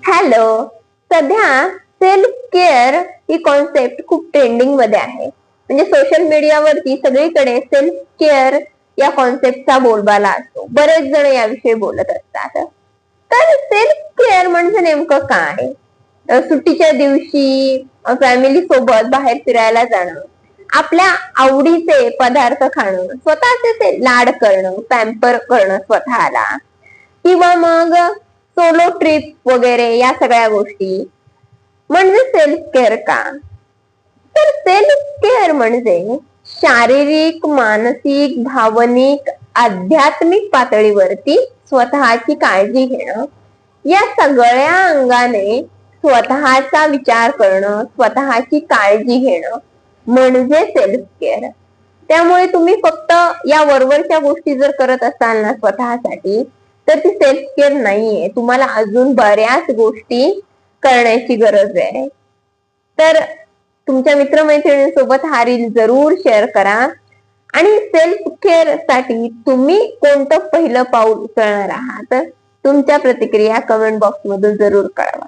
Hello. सध्या self care ही concept खूप trending मध्ये आहे. म्हणजे सोशल मीडियावरती सगळीकडे सेल्फ केअर या कॉन्सेप्टचा बोलबाला असतो. बरेच जण याविषयी बोलत असतात. तर सेल्फ केअर म्हणजे नेमकं काय? सुट्टीच्या दिवशी फॅमिली सोबत बाहेर फिरायला जाणं, आपल्या आवडीचे पदार्थ खाणं, स्वतःचे लाड करणं, पॅम्पर करणं स्वतःला, किंवा मग सोलो ट्रिप वगैरे या सगळ्या गोष्टी म्हणजे सेल्फ केअर का? तर सेल्फ केअर म्हणजे शारीरिक, मानसिक, भावनिक, आध्यात्मिक पातळीवरती स्वतःची काळजी घेणं, या सगळ्या अंगाने स्वतःचा विचार करणं, स्वतःची काळजी घेणं म्हणजे सेल्फ केअर. त्यामुळे तुम्ही फक्त या वरवरच्या गोष्टी जर करत असाल ना स्वतःसाठी, तर ती सेल्फ केअर नाहीये. तुम्हाला अजून बऱ्याच गोष्टी करण्याची गरज आहे. तर तुमच्या मित्रमैत्रिणींसोबत हा रील जरूर शेअर करा. आणि सेल्फ केअर साठी तुम्ही कोणतं पहिलं पाऊल उचलणार आहात, तुमच्या प्रतिक्रिया कमेंट बॉक्स मधून जरूर कळवा.